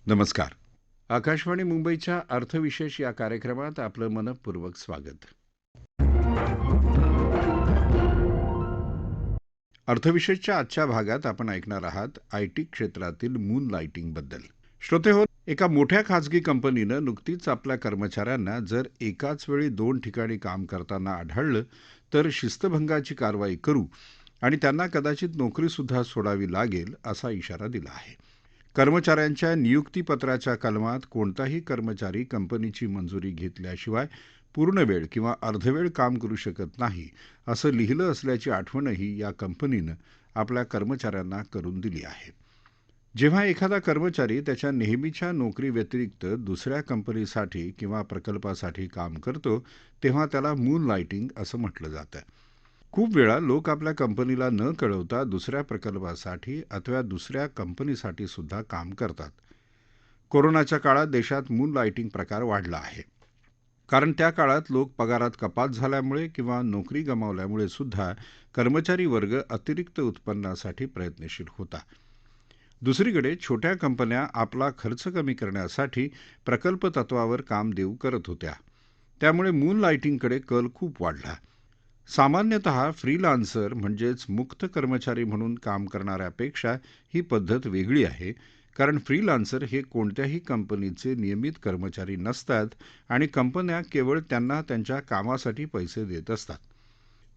नमस्कार. आकाशवाणी मुंबईच्या अर्थविशेष या कार्यक्रमात आपलं मनःपूर्वक स्वागत. अर्थविशेषच्या आजच्या भागात आपण ऐकणार आहात आयटी क्षेत्रातील मून लाइटिंगबद्दल. श्रोते हो, एका मोठ्या खाजगी कंपनीनं नुकतीच आपल्या कर्मचाऱ्यांना जर एकाच वेळी 2 ठिकाणी काम करताना आढळलं तर शिस्तभंगाची कारवाई करू आणि त्यांना कदाचित नोकरीसुद्धा सोडावी लागेल असा इशारा दिला आहे. कर्मचाऱ्यांच्या नियुक्तीपत्राच्या कलमात कोणताही कर्मचारी कंपनीची मंजुरी घेतल्याशिवाय पूर्णवेळ किंवा अर्धवेळ काम करू शकत नाही असं लिहिलं असल्याची आठवणही या कंपनीनं आपल्या कर्मचाऱ्यांना करून दिली आहे. जेव्हा एखादा कर्मचारी त्याच्या नेहमीच्या नोकरीव्यतिरिक्त दुसऱ्या कंपनीसाठी किंवा प्रकल्पासाठी काम करतो तेव्हा त्याला मून लाइटिंग असं म्हटलं जातं. खूप वेळा लोक आपल्या कंपनीला न कळवता दुसऱ्या प्रकल्पासाठी अथवा दुसऱ्या कंपनीसाठी सुद्धा काम करतात. कोरोनाच्या काळात देशात मून लाइटिंग प्रकार वाढला आहे. कारण त्या काळात लोक पगारात कपात झाल्यामुळे किंवा नोकरी गमावल्यामुळे सुद्धा कर्मचारी वर्ग अतिरिक्त उत्पन्नासाठी प्रयत्नशील होता. दुसरीकडे छोट्या कंपन्या आपला खर्च कमी करण्यासाठी प्रकल्प तत्वावर काम देऊ करत होत्या. त्यामुळे मून लाइटिंगकडे कल खूप वाढला. सामान्यतः फ्रीलान्सर म्हणजेच मुक्त कर्मचारी म्हणून काम करणाऱ्यापेक्षा ही पद्धत वेगळी आहे, कारण फ्रीलान्सर हे कोणत्याही कंपनीचे नियमित कर्मचारी नसतात आणि कंपन्या केवळ त्यांना त्यांच्या कामासाठी पैसे देत असतात.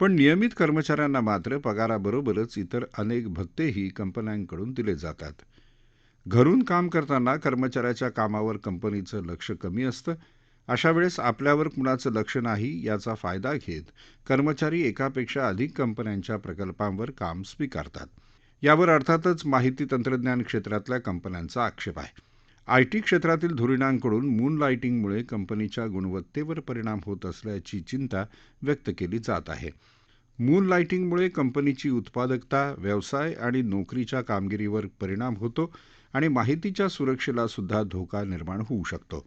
पण नियमित कर्मचाऱ्यांना मात्र पगाराबरोबरच इतर अनेक भत्तेही कंपन्यांकडून दिले जातात. घरून काम करताना कर्मचाऱ्याच्या कामावर कंपनीचं लक्ष कमी असतं. अशा वेळेस आपल्यावर कुणाचं लक्ष नाही याचा फायदा घेत कर्मचारी एकापेक्षा अधिक कंपन्यांच्या प्रकल्पांवर काम स्वीकारतात. यावर अर्थातच माहिती तंत्रज्ञान क्षेत्रातल्या कंपन्यांचा आक्षेप आहे. आयटी क्षेत्रातील धुरीणांकडून मून लाइटिंगमुळे कंपनीच्या गुणवत्तेवर परिणाम होत असल्याची चिंता व्यक्त केली जात आहे. मून लाइटिंगमुळे कंपनीची उत्पादकता, व्यवसाय आणि नोकरीच्या कामगिरीवर परिणाम होतो आणि माहितीच्या सुरक्षेला सुद्धा धोका निर्माण होऊ शकतो.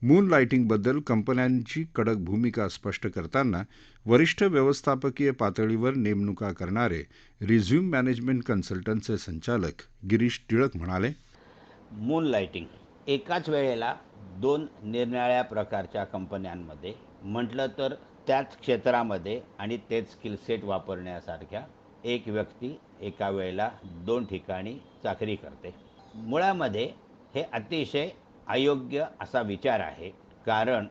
मून लाइटिंगबद्दल कंपन्यांची कडक भूमिका स्पष्ट करताना वरिष्ठ व्यवस्थापकीय पातळीवर नेमणुका करणारे रिझ्यूम मॅनेजमेंट कन्सल्टंटचे संचालक गिरीश टिळक म्हणाले, मून लाइटिंग एकाच वेळेला 2 निरनिराळ्या प्रकारच्या कंपन्यांमध्ये म्हटलं तर त्याच क्षेत्रामध्ये आणि तेच स्किलसेट वापरण्यासारख्या एक व्यक्ती एका वेळेला 2 ठिकाणी चाकरी करते. मुळामध्ये हे अतिशय अयोग्य असा विचार आहे, कारण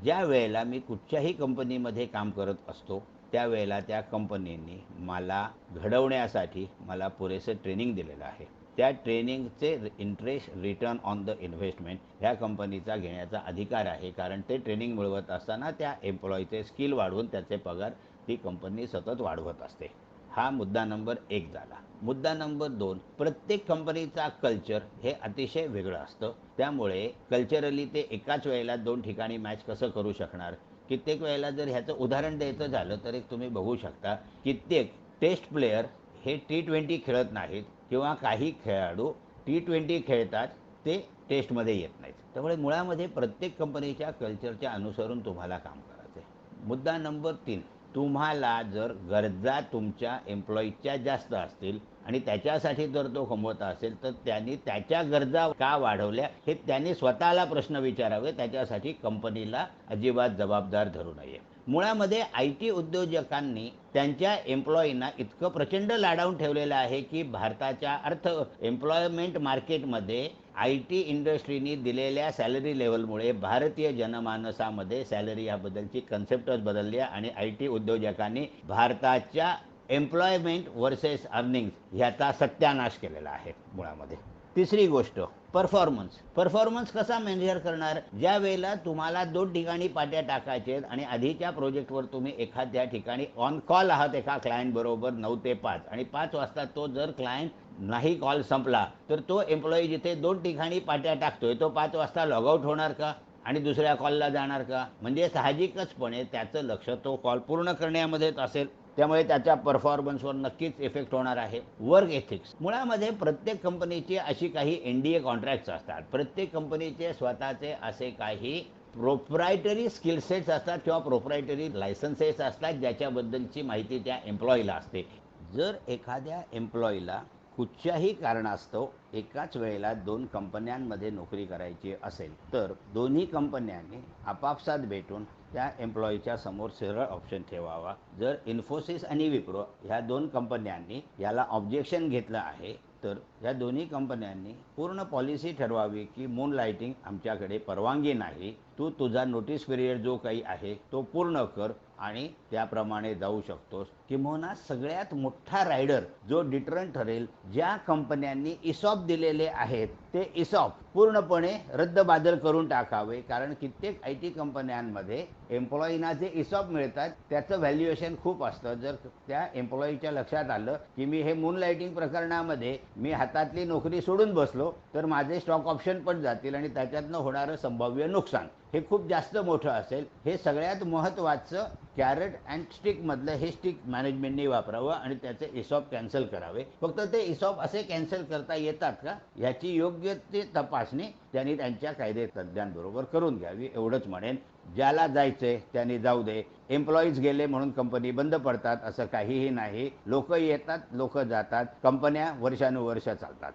ज्या वेळेला मी कुठच्याही कंपनीमध्ये काम करत असतो त्यावेळेला त्या कंपनीने मला घडवण्यासाठी मला पुरेसे ट्रेनिंग दिलेलं आहे. त्या ट्रेनिंगचे interest return on the investment ह्या कंपनीचा घेण्याचा अधिकार आहे, कारण ते ट्रेनिंग मिळवत असताना त्या एम्प्लॉईचे स्किल वाढवून त्याचे पगार ती कंपनी सतत वाढवत असते. हा मुद्दा नंबर 1 झाला. मुद्दा नंबर 2, प्रत्येक कंपनीचा कल्चर हे अतिशय वेगळं असतं. त्यामुळे कल्चरली ते एकाच वेळेला 2 ठिकाणी मॅच कसं करू शकणार. कित्येक वेळेला जर ह्याचं उदाहरण द्यायचं झालं तर एक तुम्ही बघू शकता, कित्येक टेस्ट प्लेयर हे T20 खेळत नाहीत किंवा काही खेळाडू T20 खेळतात, ते टेस्टमध्ये येत नाहीत. त्यामुळे मुळामध्ये प्रत्येक कंपनीच्या कल्चरच्या अनुसरून तुम्हाला काम करायचं आहे. मुद्दा नंबर 3, तुम्हाला जर गरजा तुमच्या एम्प्लॉईच्या जास्त असतील आणि त्याच्यासाठी जर तो कमवत असेल तर त्यांनी त्याच्या गरजा का वाढवल्या हे त्यांनी स्वतःला प्रश्न विचारावे. त्याच्यासाठी कंपनीला अजिबात जबाबदार धरू नये. मुळामध्ये IT उद्योजकांनी त्यांच्या एम्प्लॉईंना इतकं प्रचंड लाडावून ठेवलेलं आहे की भारताच्या एम्प्लॉयमेंट मार्केटमध्ये IT इंडस्ट्रीनी दिलेल्या सॅलरी लेवलमुळे भारतीय जनमानसामध्ये सॅलरी याबद्दलची कन्सेप्टच बदलली आहे आणि IT उद्योजकांनी भारताच्या एम्प्लॉयमेंट वर्सेस अर्निंग्स ह्याचा सत्यानाश केलेला आहे मुळामध्ये. तिसरी गोष्ट, परफॉर्मन्स कसा मेजर करणार. ज्या वेळेला तुम्हाला 2 ठिकाणी पाट्या टाकायचे आहेत आणि आधीच्या प्रोजेक्टवर तुम्ही एखाद्या ठिकाणी ऑन कॉल आहात एका क्लायंट बरोबर 9 ते 5 आणि 5 वाजता तो जर क्लायंट नाही कॉल संपला तर तो एम्प्लॉई जिथे 2 ठिकाणी पाट्या टाकतोय तो 5 वाजता लॉगआउट होणार का आणि दुसऱ्या कॉलला जाणार का. म्हणजे साहजिकचपणे त्याचं लक्ष तो कॉल पूर्ण करण्यामध्येच असेल. त्यामुळे त्याच्या परफॉर्मन्सवर नक्कीच इफेक्ट होणार आहे. वर्क एथिक्स, मुळामध्ये प्रत्येक कंपनीची अशी काही NDA कॉन्ट्रॅक्ट्स असतात. प्रत्येक कंपनीचे स्वतःचे असे काही प्रोप्रायटरी स्किलसेट्स असतात किंवा प्रोप्रायटरी लायसन्सेस असतात ज्याच्याबद्दलची माहिती त्या एम्प्लॉईला असते. जर एखाद्या एम्प्लॉईला कुठच्याही कारणास्तव एकाच वेळेला 2 कंपन्यांमध्ये नोकरी करायची असेल तर दोन्ही कंपन्यांनी आपापसात भेटून त्या एम्प्लॉईच्या समोर सरळ ऑप्शन ठेवावा. जर इन्फोसिस आणि विप्रो ह्या 2 कंपन्यांनी याला ऑब्जेक्शन घेतलं आहे तर या दोन्ही कंपन्यांनी पूर्ण पॉलिसी ठरवावी की मून लाइटिंग आमच्याकडे परवानगी नाही, तू तुझा नोटीस पिरियड जो काही आहे तो पूर्ण कर आणि त्याप्रमाणे जाऊ शकतोस. किंबहुना सगळ्यात मोठा रायडर जो डिटरंट ठरेल, ज्या कंपन्यांनी इसॉप दिलेले आहेत ते इसॉप पूर्णपणे रद्दबादल करून टाकावे. कारण कित्येक आय टी कंपन्यांमध्ये एम्प्लॉईना जे इसॉप मिळतात त्याचं व्हॅल्युएशन खूप असतं. जर त्या एम्प्लॉईच्या लक्षात आलं की मी हे मून लाइटिंग प्रकरणामध्ये मी हातातली नोकरी सोडून बसलो तर माझे स्टॉक ऑप्शन पण जातील आणि त्याच्यातनं होणारं संभाव्य नुकसान हे खूप जास्त मोठं असेल. हे सगळ्यात महत्त्वाचं कॅरेट अँड स्टिकमधलं हे स्टिक मॅनेजमेंटने वापरावं आणि त्याचे इसॉप कॅन्सल करावे. फक्त ते इसॉप असे कॅन्सल करता येतात का ह्याची योग्य ते तपासणी त्यांनी त्यांच्या कायदे तज्ज्ञांबरोबर करून घ्यावी एवढंच म्हणेन. ज्याला जायचंय त्यांनी जाऊ दे. एम्प्लॉईज गेले म्हणून कंपनी बंद पडतात असं काहीही नाही. लोक येतात, लोक जातात, कंपन्या वर्षानुवर्ष चालतात.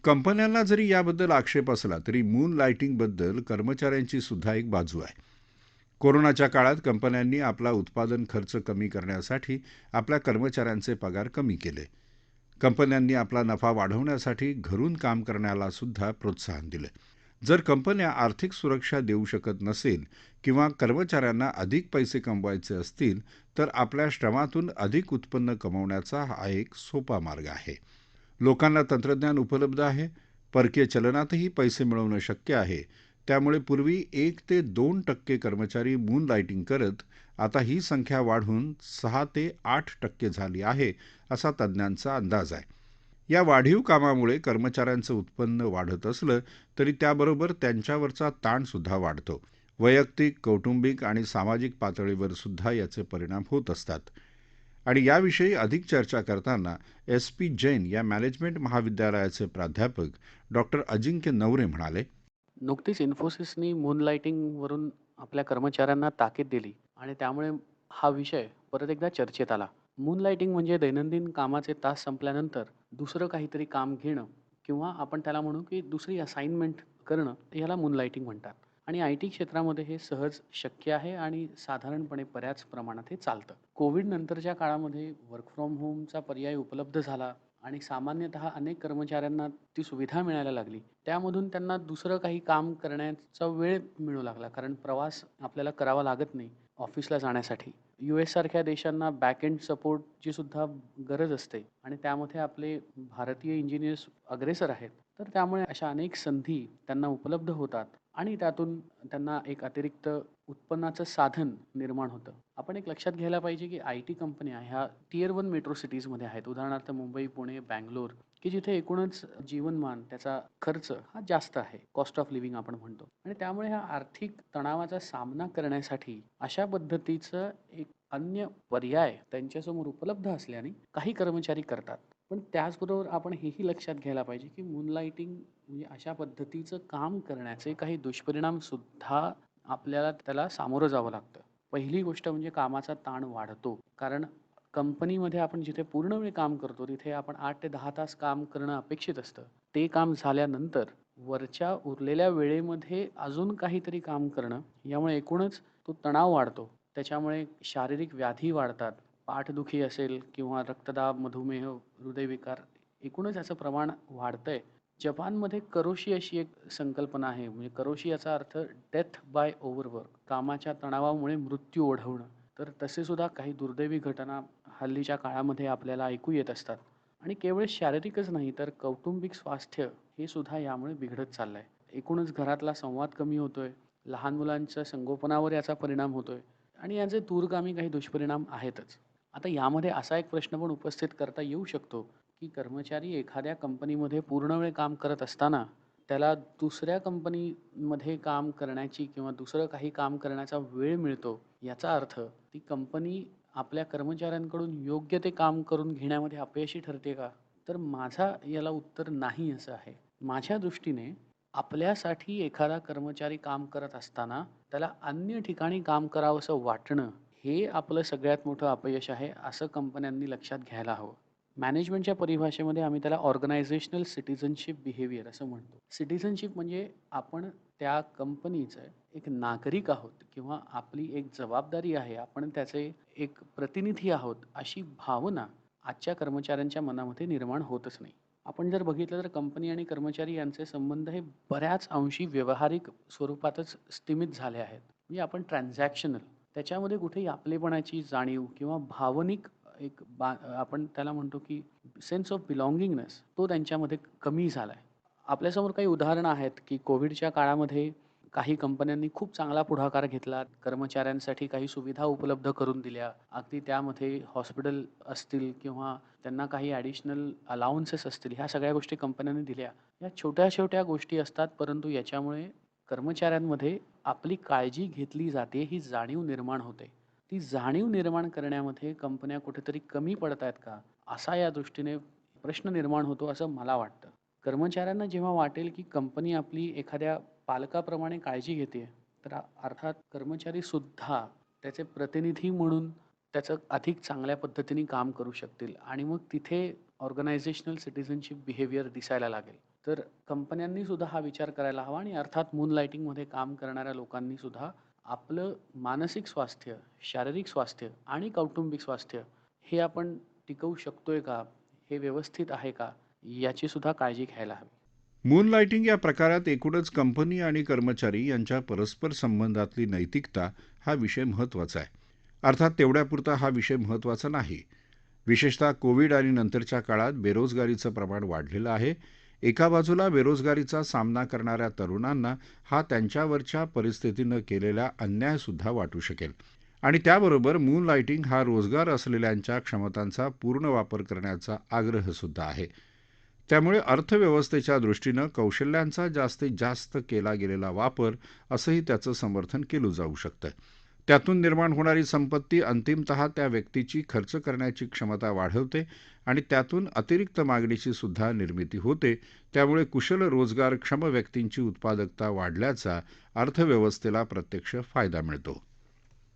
कंपन्यांना जरी याबद्दल आक्षेप असला तरी मून लाइटिंगबद्दल कर्मचाऱ्यांची सुद्धा एक बाजू आहे. कोरोनाच्या काळात कंपन्यांनी आपला उत्पादन खर्च कमी करण्यासाठी आपल्या कर्मचाऱ्यांचे पगार कमी केले. कंपन्यांनी आपला नफा वाढवण्यासाठी घरून काम करण्याला सुद्धा प्रोत्साहन दिले. जर कंपन्या आर्थिक सुरक्षा देऊ शकत नसेल किंवा कर्मचाऱ्यांना अधिक पैसे कमवायचे असतील तर आपल्या श्रमातून अधिक उत्पन्न कमवण्याचा हा एक सोपा मार्ग आहे. लोकांना तंत्रज्ञान उपलब्ध आहे, परकीय चलनातही पैसे मिळवणं शक्य आहे. त्यामुळे पूर्वी 1 ते 2% कर्मचारी मून लाइटिंग करत, आता ही संख्या वाढून 6 ते 8% झाली आहे, असा तज्ज्ञांचा अंदाज आहे. या वाढीव कामामुळे कर्मचाऱ्यांचं उत्पन्न वाढत असलं तरी त्याबरोबर त्यांच्यावरचा ताणसुद्धा वाढतो. वैयक्तिक, कौटुंबिक आणि सामाजिक पातळीवर सुद्धा याचे परिणाम होत असतात. आणि याविषयी अधिक चर्चा करताना SP जैन या मॅनेजमेंट महाविद्यालयाचे प्राध्यापक डॉक्टर अजिंक्य नवरे म्हणाले, नुकतीच इन्फोसिसनी मूनलाइटिंगवरून आपल्या कर्मचाऱ्यांना ताकीद दिली आणि त्यामुळे हा विषय परत एकदा चर्चेत आला. मूनलाइटिंग म्हणजे दैनंदिन कामाचे तास संपल्यानंतर दुसरं काहीतरी काम घेणं किंवा आपण त्याला म्हणू की दुसरी असाइनमेंट करणं, याला मूनलाइटिंग म्हणतात. आणि IT क्षेत्रामध्ये हे सहज शक्य आहे आणि साधारणपणे बऱ्याच प्रमाणात हे चालतं. कोविड नंतरच्या काळामध्ये वर्क फ्रॉम होमचा पर्याय उपलब्ध झाला आणि सामान्यतः अनेक कर्मचाऱ्यांना ती सुविधा मिळायला लागली. त्यामधून त्यांना दुसरं काही काम करण्याचा वेळ मिळू लागला. कारण प्रवास आपल्याला करावा लागत नाही ऑफिसला जाण्यासाठी. US सारख्या देशांना बॅक एंड सपोर्टची सुद्धा गरज असते आणि त्यामध्ये आपले भारतीय इंजिनियर्स अग्रेसर आहेत. तर त्यामुळे अशा अनेक संधी त्यांना उपलब्ध होतात आणि त्यातून त्यांना एक अतिरिक्त उत्पन्नाचं साधन निर्माण होतं. आपण एक लक्षात घ्यायला पाहिजे की IT कंपन्या ह्या Tier 1 मेट्रो सिटीजमध्ये आहेत. उदाहरणार्थ मुंबई, पुणे, बंगलोर, की जिथे एकूणच जीवनमान त्याचा खर्च हा जास्त आहे. कॉस्ट ऑफ लिव्हिंग आपण म्हणतो. आणि त्यामुळे हा आर्थिक तणावाचा सामना करण्यासाठी अशा पद्धतीचं एक अन्य पर्याय त्यांच्यासमोर उपलब्ध असल्याने काही कर्मचारी करतात. पण त्याचबरोबर आपण हेही लक्षात घ्यायला पाहिजे की मूनलाइटिंग म्हणजे अशा पद्धतीचं काम करण्याचे काही दुष्परिणाम सुद्धा आपल्याला त्याला सामोरं जावं लागतं. पहिली गोष्ट म्हणजे कामाचा ताण वाढतो. कारण कंपनीमध्ये आपण जिथे पूर्ण वेळ काम करतो तिथे आपण 8 ते 10 तास काम करणं अपेक्षित असतं. ते काम झाल्यानंतर वरच्या उरलेल्या वेळेमध्ये अजून काहीतरी काम करणं, यामुळे एकूणच तो तणाव वाढतो. त्याच्यामुळे शारीरिक व्याधी वाढतात. पाठदुखी असेल किंवा रक्तदाब, मधुमेह, हृदयविकार, एकूणच याचं प्रमाण वाढतंय. जपानमध्ये करोशी अशी एक संकल्पना आहे. म्हणजे करोशी याचा अर्थ डेथ बाय ओव्हरवर्क, कामाच्या तणावामुळे मृत्यू ओढवणं. तर तसे सुद्धा काही दुर्दैवी घटना हल्लीच्या काळामध्ये आपल्याला ऐकू येत असतात. आणि केवळ शारीरिकच नाही तर कौटुंबिक स्वास्थ्य हे सुद्धा यामुळे बिघडत चाललंय. एकूणच घरातला संवाद कमी होतोय. लहान मुलांच्या संगोपनावर याचा परिणाम होतोय आणि याचे दूरगामी काही दुष्परिणाम आहेतच. आता यामध्ये असा एक प्रश्न पण उपस्थित करता येऊ शकतो की कर्मचारी एखाद्या कंपनीमध्ये पूर्ण वेळ काम करत असताना त्याला दुसऱ्या कंपनीमध्ये काम करण्याची किंवा दुसरं काही काम करण्याचा वेळ मिळतो. याचा अर्थ ती कंपनी आपल्या कर्मचाऱ्यांकडून योग्य ते काम करून घेण्यामध्ये अपयशी ठरते का? तर माझा याला उत्तर नाही असं आहे. माझ्या दृष्टीने आपल्यासाठी एखादा कर्मचारी काम करत असताना त्याला अन्य ठिकाणी काम करावंसं वाटणं हे आपलं सगळ्यात मोठं अपयश आहे, असं कंपन्यांनी लक्षात घ्यायला हवं. मॅनेजमेंटच्या परिभाषेमध्ये आम्ही त्याला ऑर्गनायझेशनल सिटिझनशिप बिहेवियर असं म्हणतो. सिटिझनशिप म्हणजे आपण त्या कंपनीचं एक नागरिक आहोत किंवा आपली एक जबाबदारी आहे, आपण त्याचे एक प्रतिनिधी आहोत, अशी भावना आजच्या कर्मचाऱ्यांच्या मनामध्ये निर्माण होतच नाही. आपण जर बघितलं तर कंपनी आणि कर्मचारी यांचे संबंध हे बऱ्याच अंशी व्यावहारिक स्वरूपातच स्थिमित झाले आहेत. म्हणजे आपण ट्रान्झॅक्शनल त्याच्यामध्ये कुठेही आपलेपणाची जाणीव किंवा भावनिक एक आपण त्याला म्हणतो की सेन्स ऑफ बिलॉन्गिंगनेस तो त्यांच्यामध्ये कमी झाला आहे. आपल्यासमोर काही उदाहरणं आहेत की कोविडच्या काळामध्ये काही कंपन्यांनी खूप चांगला पुढाकार घेतला. कर्मचाऱ्यांसाठी काही सुविधा उपलब्ध करून दिल्या. अगदी त्यामध्ये हॉस्पिटल असतील किंवा त्यांना काही ॲडिशनल अलाउन्सेस असतील, ह्या सगळ्या गोष्टी कंपन्यांनी दिल्या. या छोट्या-छोट्या गोष्टी असतात, परंतु याच्यामुळे कर्मचाऱ्यांमध्ये आपली काळजी घेतली जाते ही जाणीव निर्माण होते. ती जाणीव निर्माण करण्यामध्ये कंपन्या कुठेतरी कमी पडतायत का? असा या दृष्टीने प्रश्न निर्माण होतो असं मला वाटतं. कर्मचाऱ्यांना जेव्हा वाटेल की कंपनी आपली एखाद्या पालकाप्रमाणे काळजी घेते, तर अर्थात कर्मचारीसुद्धा त्याचे प्रतिनिधी म्हणून त्याचं अधिक चांगल्या पद्धतीने काम करू शकतील आणि मग तिथे ऑर्गनायझेशनल सिटिझनशिप बिहेवियर दिसायला लागेल. तर कंपन्यांनी सुद्धा हा विचार करायला हवा आणि अर्थात मूनलाइटिंगमध्ये काम करणाऱ्या लोकांनी सुद्धा आपलं मानसिक स्वास्थ्य, शारीरिक स्वास्थ्य आणि कौटुंबिक स्वास्थ्य हे आपण टिकवू शकतोय का? हे व्यवस्थित आहे का? याची सुद्धा काळजी घ्यायला हवी. मूनलाइटिंग या प्रकारात एकूणच कंपनी आणि कर्मचारी यांच्या परस्पर संबंधातली नैतिकता हा विषय महत्त्वाचा आहे. अर्थात तेवढ्यापुरता हा विषय महत्त्वाचा नाही. विशेषतः कोविड आणि नंतरच्या काळात बेरोजगारीचं प्रमाण वाढलेलं आहे. एका बाजूला बेरोजगारीचा सामना करणाऱ्या तरुणांना हा त्यांच्यावरच्या परिस्थितीनं केलेला अन्यायसुद्धा वाटू शकेल आणि त्याबरोबर मूनलाइटिंग हा रोजगार असलेल्यांच्या क्षमतांचा पूर्ण वापर करण्याचा आग्रहसुद्धा आहे. त्यामुळे अर्थव्यवस्थेच्या दृष्टीनं कौशल्यांचा जास्तीत जास्त केला गेलेला वापर असंही त्याचं समर्थन केलं जाऊ शकतं. त्यातून निर्माण होणारी संपत्ती अंतिमतः त्या व्यक्तीची खर्च करण्याची क्षमता वाढवते आणि त्यातून अतिरिक्त मागणीची सुद्धा निर्मिती होते. त्यामुळे कुशल रोजगारक्षम व्यक्तींची उत्पादकता वाढल्याचा अर्थव्यवस्थेला प्रत्यक्ष फायदा मिळतो.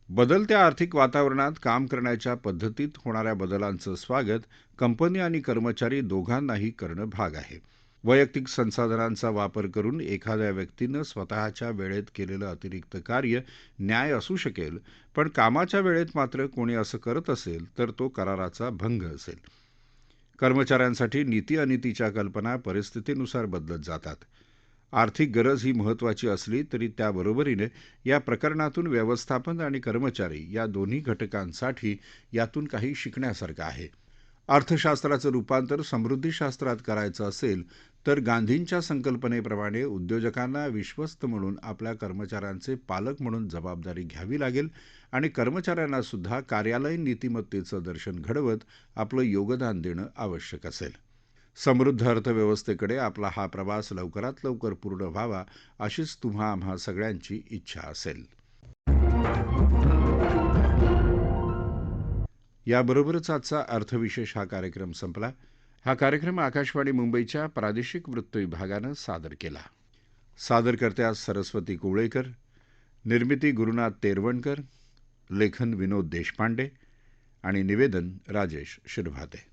बदलत्या आर्थिक वातावरणात काम करण्याच्या पद्धतीत होणाऱ्या बदलांचं स्वागत कंपनी आणि कर्मचारी दोघांनाही करणं भाग आहे. वैयक्तिक संसाधनांचा वापर करून एखाद्या व्यक्तीनं स्वतःच्या वेळेत केलेलं अतिरिक्त कार्य न्याय असू शकेल, पण कामाच्या वेळेत मात्र कोणी असं करत असेल तर तो कराराचा भंग असेल. कर्मचाऱ्यांसाठी नीती अनितीच्या कल्पना परिस्थितीनुसार बदलत जातात. आर्थिक गरज ही महत्त्वाची असली तरी त्याबरोबरीने या प्रकरणातून व्यवस्थापन आणि कर्मचारी या दोन्ही घटकांसाठी यातून काही शिकण्यासारखं आहे. अर्थशास्त्राचं रूपांतर समृद्धीशास्त्रात करायचं असेल तर गांधींच्या संकल्पनेप्रमाणे उद्योजकांना विश्वस्त म्हणून आपल्या कर्मचाऱ्यांचे पालक म्हणून जबाबदारी घ्यावी लागेल आणि कर्मचाऱ्यांना सुद्धा कार्यालयीन नीतिमत्तेचं दर्शन घडवत आपलं योगदान देणं आवश्यक असेल. समृद्ध अर्थव्यवस्थेकडे आपला हा प्रवास लवकरात लवकर पूर्ण व्हावा अशीच तुम्हा आम्हा सगळ्यांची इच्छा असेल. याबरोबरच आजचा अर्थविशेष हा कार्यक्रम संपला. हा कार्यक्रम आकाशवाणी मुंबईच्या प्रादेशिक वृत्त विभागानं सादर केला. सादरकर्त्या सरस्वती कोवळेकर, निर्मिती गुरुनाथ तेरवणकर, लेखन विनोद देशपांडे आणि निवेदन राजेश शिरभाते.